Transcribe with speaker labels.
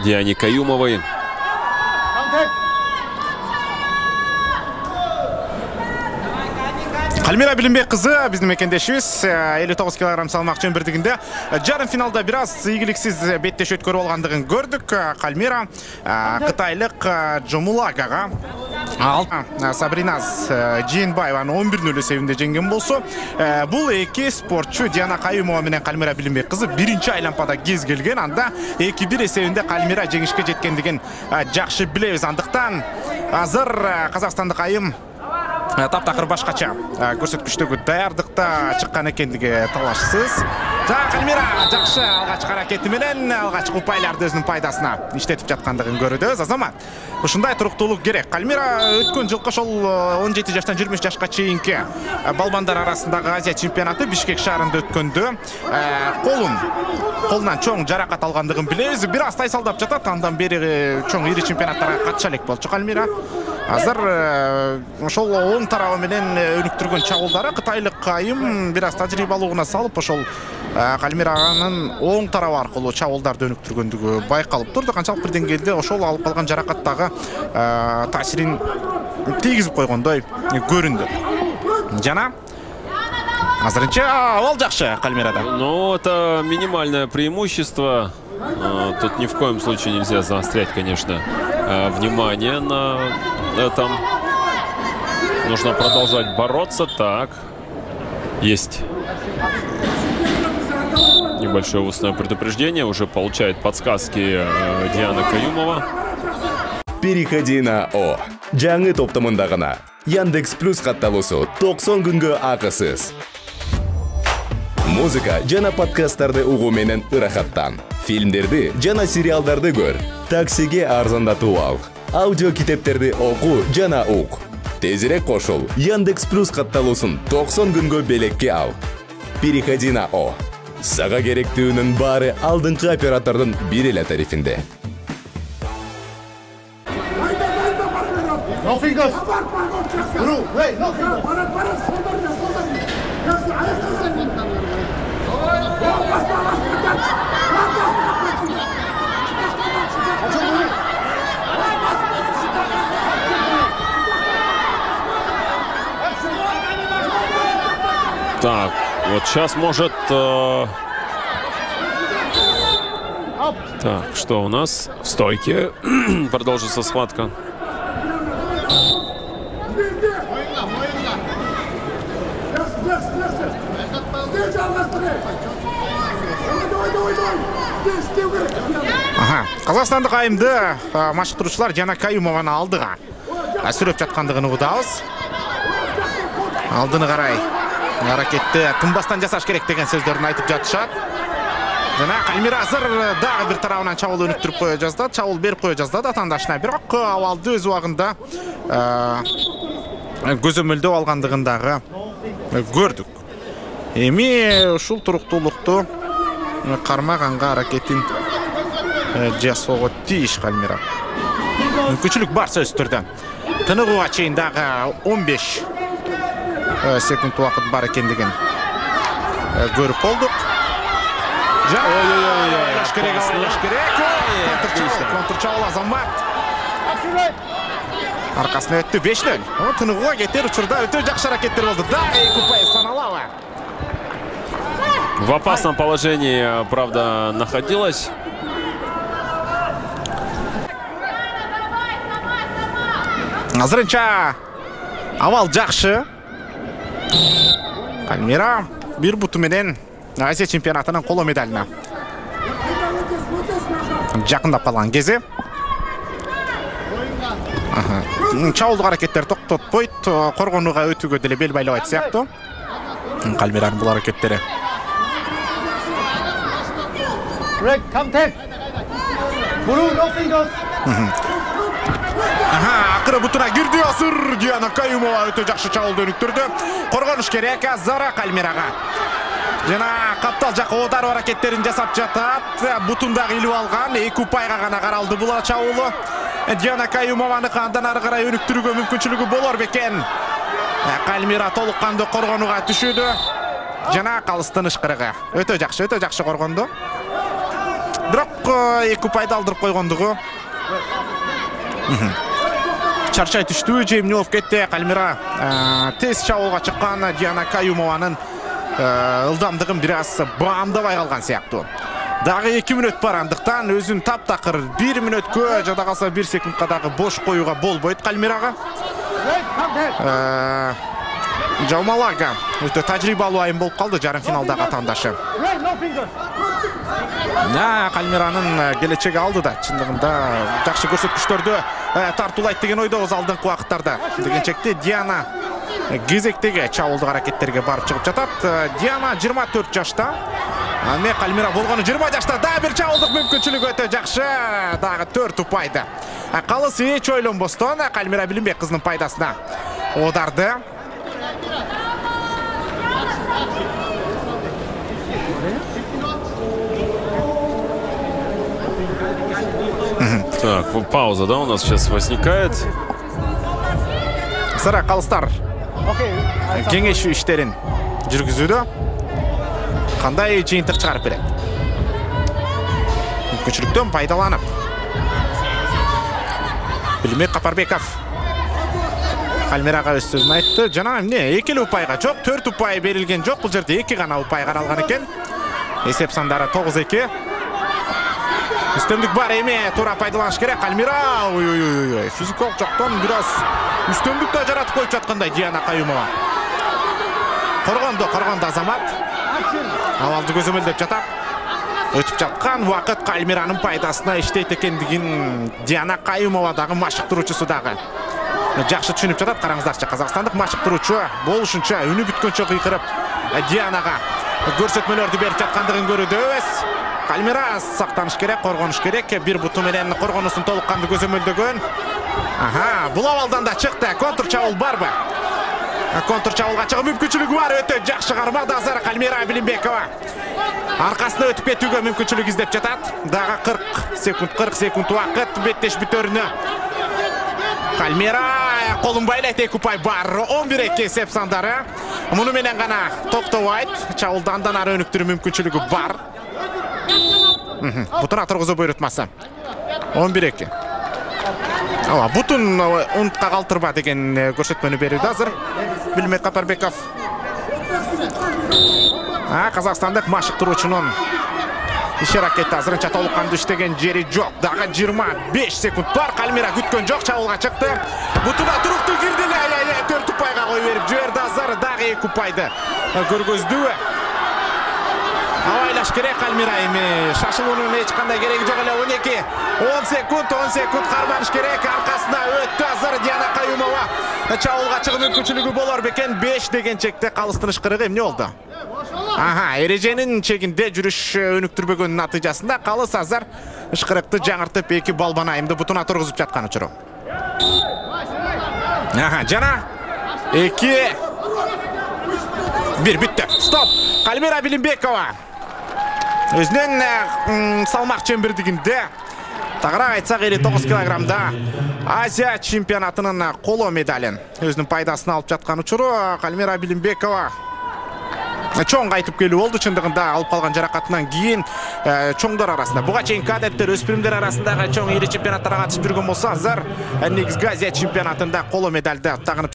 Speaker 1: Диане Каюмовой.
Speaker 2: Кальмира Билимбек кызы биздин мекендешибиз 59 кг салмак чембирдигинде жарым финалда бир аз ийгиликсиз беттеш өткөрүп алгандыгын көрдүк. Кальмира кытайлык Жомулагага Сабриназ Жээнбаеваны 11-0 эсебинде жеңген болсо, бул эки спортчу Диана Каюмова менен Кальмира Билимбек кызы биринчи айлампада кез келген. Анда 2-1 эсебинде Кальмира жеңишке жеткендигин жакшы билебиз. Андыктан азыр казакстандык айым таптакыр башкача көрсөткүчтөгү даярдыкта чыккан экендиги талашсыз. Кальмира жакшы алгачкы аракети менен алгачкы упайларды өзүнүн пайдасына иштетип жаткандыгын көрөбүз. Азамат, ушундай туруктуулук керек. Кальмира өткөн жылкы ошол 17 жаштан 23 жашка чейинки балбандар арасындагы Азия чемпионаты Бишкек шаарында өткөндө колунан чоң жаракат алгандыгын билебиз. Бир аз тайсалдап жатат. Андан бери чоң ири чемпионаттарга катыша элек болчу Кальмира. Азыр ошол оң тарабы менен өнүктүргөн чабуулдары кытайлык айым бир аз тажрыйбалууна салып, ошол Кальмиранын оң тарабы аркылуу чабуулдарды өнүктүргөндүгү байкалып турду. Канчалык бир деңгээлде ошол алып калган жаракаттагы таасирин тийгизип койгондой көрүндү. Жана азырынча абал жакшы Кальмирада.
Speaker 1: Ну, это минимальное преимущество. Тут ни в коем случае нельзя заострять, конечно, внимание на этом. Нужно продолжать бороться. Так, есть небольшое устное предупреждение. Уже получает подсказки Диана Каюмова.
Speaker 3: Переходи на О. Жаңы топтомунда гана Яндекс Плюс катталуусу 90 күнгө акысыз. Музыка жана подкасттарды угуу менен ырахаттан. Фильмдерди жана сериалдарды көр. Таксиге арзандатуу ал. Аудио китептерди окуу жана ук. Тезирээк кошул. Яндекс Плюс катталуусун 90 күнгө белекке ал. Переходи на О. Сага керектүүнүн баары алдыңкы оператордун бир эле тарифинде.
Speaker 1: Так, вот сейчас может... Так, что у нас? В стойке продолжится схватка.
Speaker 2: Казакстандык айымды машыктыруучулар Диана Каюмованы алдыга сүрөп жаткандыгын угудабыз. Алдыны карай аракетти тынбастан жасаш керек деген сөздөрүн айтып жатышат. Жана Кальмира азыр дагы бир тарабынан чабуул өнүктүрүп кое жаздат, чабуул берип кое жаздат атандашына. Бирок абалды өз убагында көзөмөлдөп алгандыгын дагы көрдүк. Эми ушул туруктуулукту кармаганга аракетин жасоого тийиш Кальмира. Мүмкүнчүлүк бар сөзсүз түрдө. Тыныгууга чейин дагы 15 секунд убакыт бар экендигин көрүп болдук. Контрчабуул Азамат. Аркасына өттү 5-0. Тыныгууга кетер учурда өтө жакшы аракеттер болду. Дагы упай саналабы.
Speaker 1: В опасном положении, правда, находилась.
Speaker 2: Азырынча абал жакшы. Кальмира бир буту менен Азия чемпионатынын коло медалына жакындап калган кези. Чабуулдук аракеттер токтотпойт, коргонууга өтүүгө деле бел байлабайт сыяктуу. Кальмиранын бул аракеттери. Акыры бутуна кирди азыр Диана Каюмова өтө жакшы чабуулду өнүктүрдү. Коргонуш керек Зара Кальмирага. Жана каптал жакка оодаруу аракеттерин жасап жатат. Бутундагы илип алган, эки упайга гана каралды бул чабуулу. Диана Каюмованы андан ары карай өнүктүрүүгө мүмкүнчүлүгү болор бекен. Кальмира толук кандуу коргонууга түшүүдө. Жана калыстын ышкырыгы өтө жакшы коргонду. Бирок 2 упайды алдырып койгондугу. Чарчай түштү, Жемнев кетти. Кальмира тез чабуулга чыккан Диана Каюмованын ылдамдыгын бир аз баамдабай калган сыяктуу. Дагы 2 мүнөт бар, андыктан өзүн таптакыр 1 мүнөткө жада калса 1 секундка дагы бош коюуга болбойт Кальмирага. Жаумалага өтө тажрыйбалуу айым болуп калды жарым финалдагы атаандашы. Кальмиранын келечеги алдыда, чындыгында жакшы көрсөткүчтөрдү тартуулайт деген ойдобуз алдыңкы убакыттарда. Дегенчекте Диана кезектеги чабуулдук аракеттерге барып чыгып жатат. Диана 24 жашта. Ане Кальмира болгону 20 жашта. Дагы бир чабуулдук мүмкүнчүлүгү өтө жакшы. Дагы 4 упайды. Калыс эч ойлонбостон Кальмира Билимбек кызынын пайдасына оодарды.
Speaker 1: Так, пауза, да, у нас сейчас возникает.
Speaker 2: Сыра калыстар кеңеш иштерин жүргүзүүдө кандай жыйынтык чыгарып берет? Мүмкүнчүлүктөн пайдаланып Билимбек Капарбеков Кальмирага өз сөзүн айтты. Жана эмне 2 упайга жок, 4 упай берилген жок. Бул жерде 2 гана упай каралган экен. Эсеп сандары 9-2. Үстөмдүк бар эми, туура пайдаланыш керек. Кальмира физикалык жактан бир аз үстөмдүк да жаратып коюп жаткандай Диана Каюмова. Коргондо Азамат. Абалды көзөмөлдөп жатат. Өтүп жаткан убакыт Кальмиранын пайдасына иштейт экендигин Диана Каюмова дагы машыктыруучусу дагы жакшы түшүнүп жатат. Караңыздарчы, казакстандык машыктыруучу болушунча үнү бүткөнчө кыйкырып Дианага көрсөтмөлөрдү берип жаткандыгын көрүүдөбүз. Кальмира сактаныш керек, коргонуш керек. Бир буту менен коргонусун толукканды көзөмөлдөгөн. Бул абалдан да чыкты. Контр чабуул барбы? Контр чабуулга чыгуу мүмкүнчүлүгү бар. Өтө жакшы кармады азыр Кальмира Билимбекова. Аркасына өтүп кетүүгө мүмкүнчүлүк издеп жатат. Дагы 40 секунд убакыт беттеш бүтөрүнө. Кальмира колун байлайт, 2 упай бар. 11-2 эсеп сандары. Муну менен гана токтобойт. Чабуулду андан ары өнүктүрүү мүмкүнчүлүгү бар. Бутуна тургузуу буйрутмасы. 11-2. Бутун унтка калтырба деген көрсөтмөнү берүүдө азыр Билимбек Капарбеков. Казакстандык машыктыруучунун иш аракети азырынча толукканды иштеген жери жок. Дагы 25 секунд бар. Кальмира күткөн жок, чабуулга чыкты. Бутуна турукту кирди. 4 упайга коюп берип жиберди азыр. Дагы 2 упайды көргөздү. Авайлаш керек Кальмира эми. Шашылуунун эч кандай кереги жок эле. 12 10 секунд карманыш керек. Аркасына өттү азыр Диана Каюмова. Чабуулга чыгуу мүмкүнчүлүгү болор бекен. 5 деген чекте калыстын ышкырыгы эмне болду? Эреженин чегинде жүрүш өнүктүрбөгөнүн натыйжасында калыс азыр ышкырыкты жаңыртып 2 балбан айымды бутуна тургузуп жаткан учуру. Жана 2 1 бүттү. Стоп. Кальмира Билимбекова өзүнүн салмак чембирдигинде тагыраак айтсак 59 килограммда Азия чемпионатынын коло медалин өзүнүн пайдасына алып жаткан учуру. Кальмира Билимбекова чоң кайтып келүү болду. Чындыгында алып калган жаракатынан кийин чоңдор арасында, буга чейин кадеттер, өспүрүмдөр арасындагы чоң ири чемпионаттарга катышып жүргөн болсо, азыр негизги Азия чемпионатында коло медалды тагынып